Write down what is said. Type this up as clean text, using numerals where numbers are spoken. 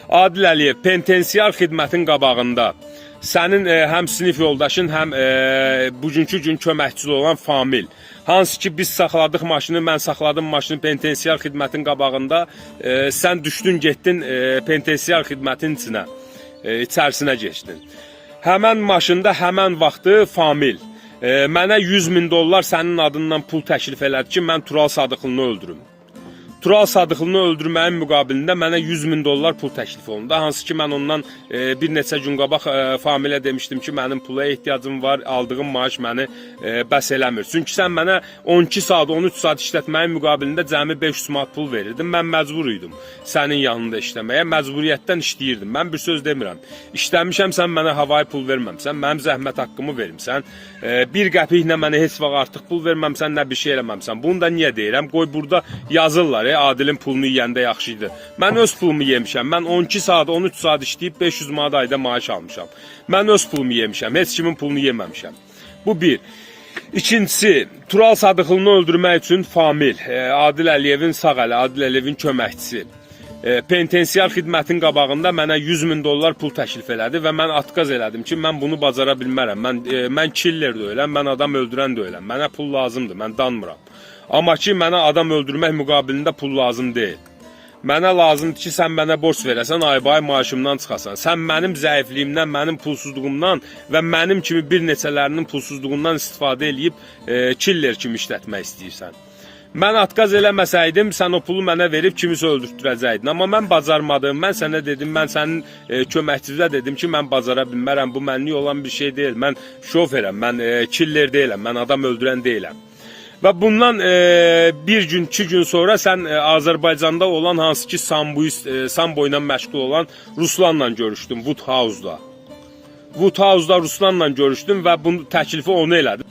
Adil Əliyev, penitensiar xidmətin qabağında sənin həm sinif yoldaşın, həm bugünkü gün köməkçisi olan Famil, hansı ki biz saxladıq maşını, mən saxladım maşını penitensiar xidmətin qabağında, sən düşdün, getdin penitensiar xidmətin içərisinə geçdin. Həmən maşında, həmən vaxtı Famil mənə 100.000 dollar sənin adından pul təklif elədi ki, mən Tural Sadıqlını öldürüm. Tural Sadıqlını öldürməyin müqabilində mənə 100.000 dollar pul təklif olundu. Hansı ki, mən ondan bir neçə gün qabaq Familə demişdim ki, mənim pula ehtiyacım var, aldığım maaş məni bəs eləmir. Çünki sən mənə 12 saat, 13 saat işlətməyin müqabilində cəmi 500 manat pul verirdin. Mən məcbur idim sənin yanında işləməyə, məcburiyyətdən işləyirdim. Mən bir söz demirəm. İşləmişəm, sən mənə havayı pul verməmsən, mənim zəhmət haqqımı verimsən, bir qəpiklə mənə heç vaxt artıq pul verməmsən, nə bir şey eləməmsən. Bunu da niyə deyirəm? Qoy burada yazırlar. Adilin pulunu yeyəndə yaxşıydı. Mən öz pulumu yemişəm. Mən 12 saat, 13 saat işləyib 500 manat ayda maaş almışam. Mən öz pulumu yemişəm. Heç kimin pulunu yeməmişəm. Bu bir. İkincisi, Tural Sadıqlını öldürmək üçün Famil, Adil Əliyevin sağ əli, Adil Əliyevin köməkçisi, penitensiar xidmətin qabağında mənə 100.000 dollar pul təklif elədi və mən atqaz elədim ki, mən bunu bacara bilmərəm. Mən killer deyiləm, mən adam öldürən deyiləm. Mənə pul lazımdır, mən danmıram. Amma ki, mənə adam öldürmək müqabilində pul lazım deyil. Mənə lazımdır ki, sən mənə borc verəsən, ay-bay maaşımdan çıxasan. Sən mənim zəifliyimdən, mənim pulsuzluğumdan və mənim kimi bir neçələrinin pulsuzluğundan istifadə edib killer kimi işlətmək istəyirsən. Mən atqaz eləməsəydim, sən o pulu mənə verib kimisə öldürtdürəcəydin. Amma mən bacarmadım, mən sənə dedim, mən sənin köməkçizə dedim ki, mən bacara bilmərəm, bu mənlik olan bir şey deyil. Mən şoferəm, mən killer deyiləm, mən adam öldürən deyiləm. Və bundan bir gün, 2 gün sonra sən Azərbaycanda olan hansı ki sambo ilə məşğul olan Ruslanla görüşdün, Woodhouse-da. Woodhouse-da Ruslanla görüşdün və bu təklifi onu elədi.